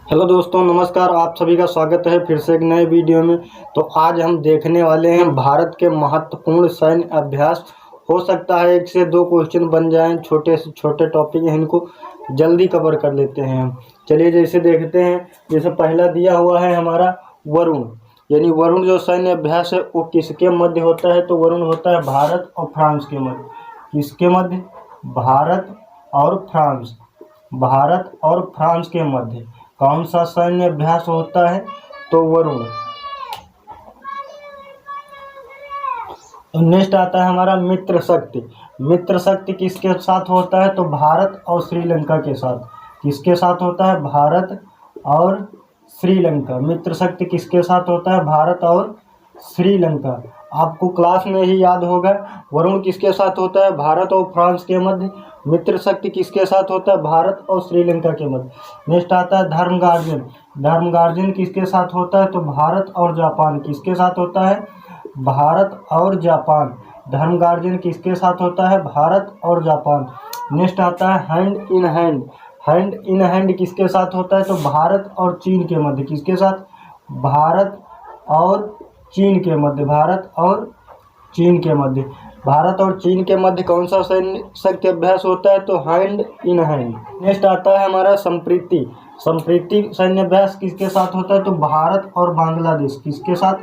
Hello दोस्तों, नमस्कार। आप सभी का स्वागत है फिर से एक नए वीडियो में। तो आज हम देखने वाले हैं भारत के महत्वपूर्ण सैन्य अभ्यास। हो सकता है एक से दो क्वेश्चन बन जाएं, छोटे से छोटे टॉपिक हैं, इनको जल्दी कवर कर लेते हैं हम। चलिए जैसे देखते हैं, जैसे पहला दिया हुआ है हमारा वरुण, यानी वरुण जो सैन्य अभ्यास है वो किसके मध्य होता है? तो वरुण होता है भारत और फ्रांस के मध्य। किसके मध्य? भारत और फ्रांस। भारत और फ्रांस के मध्य कौन सा सैन्य अभ्यास होता है? तो वरुण। नेक्स्ट आता है हमारा मित्र शक्ति। मित्र शक्ति किसके साथ होता है? तो भारत और श्रीलंका के साथ। किसके साथ होता है? भारत और श्रीलंका। मित्र शक्ति किसके साथ होता है? भारत और श्रीलंका। आपको क्लास में ही याद होगा। वरुण किसके साथ होता है? भारत और फ्रांस के मध्य। मित्र शक्ति किसके साथ होता है? भारत और श्रीलंका के मध्य। नेक्स्ट आता है धर्म गार्जियन। धर्म गार्जियन किसके साथ होता है? तो भारत और जापान। किसके साथ होता है? भारत और जापान। धर्म गार्जियन किसके साथ होता है? भारत और जापान। नेक्स्ट आता है hand in hand. Hand in hand किसके साथ होता है? तो भारत और चीन के मध्य। किसके साथ? भारत और चीन के मध्य। भारत और चीन के मध्य। भारत और चीन के मध्य कौन सा सैन्य शक्ति अभ्यास होता है? तो हैंड इन हैंड। नेक्स्ट आता है हमारा संप्रीति। संप्रीति सैन्य अभ्यास किसके साथ होता है? तो भारत और बांग्लादेश। किसके साथ?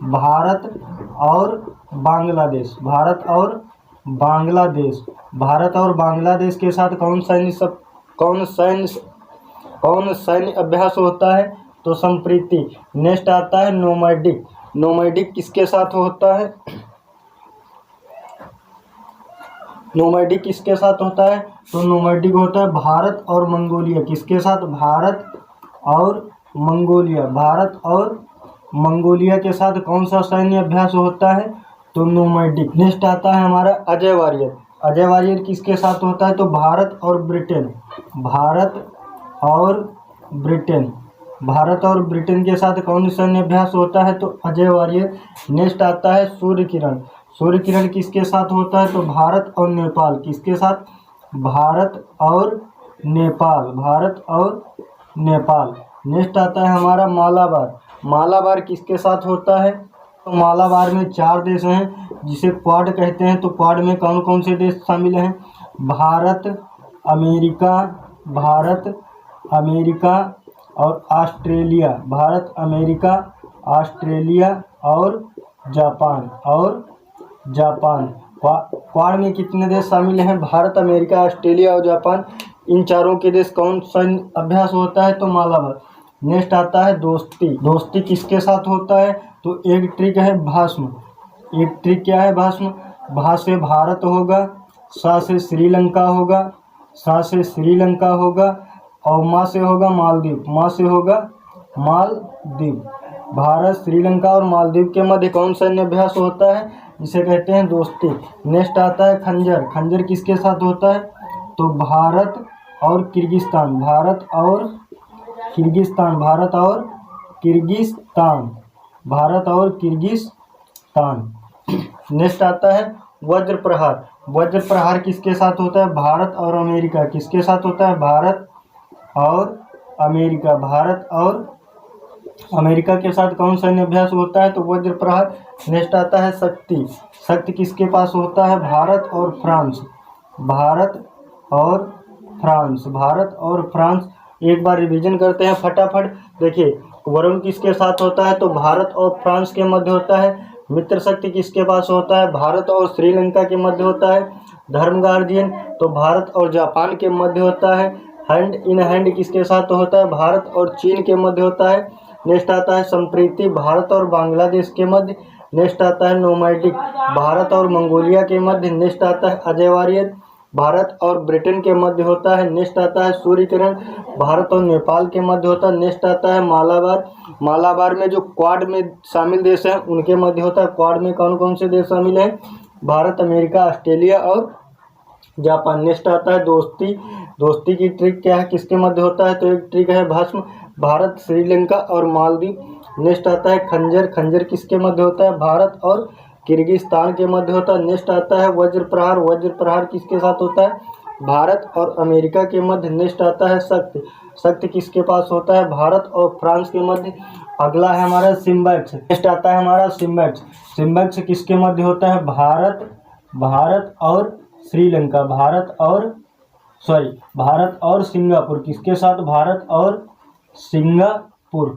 भारत और बांग्लादेश। भारत और बांग्लादेश। भारत और बांग्लादेश के साथ कौन सैन्य अभ्यास होता है? तो संप्रीति। नेक्स्ट आता है नोमैडिक। नोमैडिक किसके साथ होता है? नोमैडिक किसके साथ होता है? तो नोमैडिक होता है भारत और मंगोलिया। किसके साथ? भारत और मंगोलिया। भारत और मंगोलिया के साथ कौन सा सैन्य अभ्यास होता है? तो नोमैडिक। नेक्स्ट आता है हमारा अजय वारियर। अजय वारियर किसके साथ होता है? तो भारत और ब्रिटेन। भारत और ब्रिटेन। भारत और ब्रिटेन के साथ कौन सैन्य अभ्यास होता है? तो अजय वारियर। नेक्स्ट आता है सूर्य किरण। सूर्य किरण किसके साथ होता है? तो भारत और नेपाल। किसके साथ? भारत और नेपाल। भारत और नेपाल। नेक्स्ट आता है हमारा मालाबार। मालाबार किसके साथ होता है? तो मालाबार में 4 देश हैं जिसे क्वाड कहते हैं। तो क्वाड में कौन कौन से देश शामिल हैं? भारत, अमेरिका और ऑस्ट्रेलिया। भारत, अमेरिका, ऑस्ट्रेलिया और जापान। क्वाड में कितने देश शामिल हैं? भारत, अमेरिका, ऑस्ट्रेलिया और जापान। इन चारों के देश कौन सैन्य अभ्यास होता है? तो मालाबार। नेक्स्ट आता है दोस्ती। दोस्ती किसके साथ होता है? तो एक ट्रिक है भस्म। एक ट्रिक क्या है? भस्म। भा से भारत होगा, सा से श्रीलंका होगा, सा से श्रीलंका होगा और माँ से होगा मालदीव। माँ से होगा मालदीव। भारत, श्रीलंका और मालदीव के मध्य कौन सैन्य अभ्यास होता है? जिसे कहते हैं दोस्ती। नेक्स्ट आता है खंजर। खंजर किसके साथ होता है? तो भारत और किर्गिस्तान। भारत और किर्गिस्तान। भारत और किर्गिस्तान। भारत और किर्गिस्तान। नेक्स्ट आता है वज्र प्रहार। वज्र प्रहार किसके साथ होता है? भारत और अमेरिका। किसके साथ होता है? भारत और अमेरिका। भारत और अमेरिका के साथ कौन सैन्य अभ्यास होता है? तो वज्र प्रहार। नेक्स्ट आता है शक्ति। शक्ति किसके पास होता है? भारत और फ्रांस। भारत और फ्रांस। भारत और फ्रांस। एक बार रिवीजन करते हैं फटाफट। देखिए, वरुण किसके साथ होता है? तो भारत और फ्रांस के मध्य होता है। मित्र शक्ति किसके पास होता है? भारत और श्रीलंका के मध्य होता है। धर्म गार्जियन तो भारत और जापान के मध्य होता है। हैंड इन हैंड किसके साथ होता है? भारत और चीन के मध्य होता है। नेक्स्ट आता है संप्रीति, भारत और बांग्लादेश के मध्य। नेक्स्ट आता है नोमैडिक, भारत और मंगोलिया के मध्य। नेक्स्ट आता है अजय वारियर, भारत और ब्रिटेन के मध्य होता है। नेक्स्ट आता है सूर्य किरण, भारत और नेपाल के मध्य होता है। नेक्स्ट आता है मालाबार। मालाबार में जो क्वाड में शामिल देश हैं उनके मध्य होता है। क्वाड में कौन कौन से देश शामिल हैं? भारत, अमेरिका, ऑस्ट्रेलिया और जापान। नेक्स्ट आता है दोस्ती। दोस्ती की ट्रिक क्या है? किसके मध्य होता है? तो एक ट्रिक है भस्म, भारत, श्रीलंका और मालदीव। नेक्स्ट आता है खंजर। खंजर किसके मध्य होता है? भारत और किर्गिस्तान के मध्य होता है। नेक्स्ट आता है वज्र प्रहार। वज्र प्रहार किसके साथ होता है? भारत और अमेरिका के मध्य नेक्स्ट आता है शक्ति। शक्ति किसके पास होता है? भारत और फ्रांस के मध्य। अगला है हमारा सिम्बैक्स। नेक्स्ट आता है हमारा सिम्बैक्स। सिम्बैक्स किसके मध्य होता है? भारत और श्रीलंका। भारत और सिंगापुर। किसके साथ? भारत और सिंगापुर।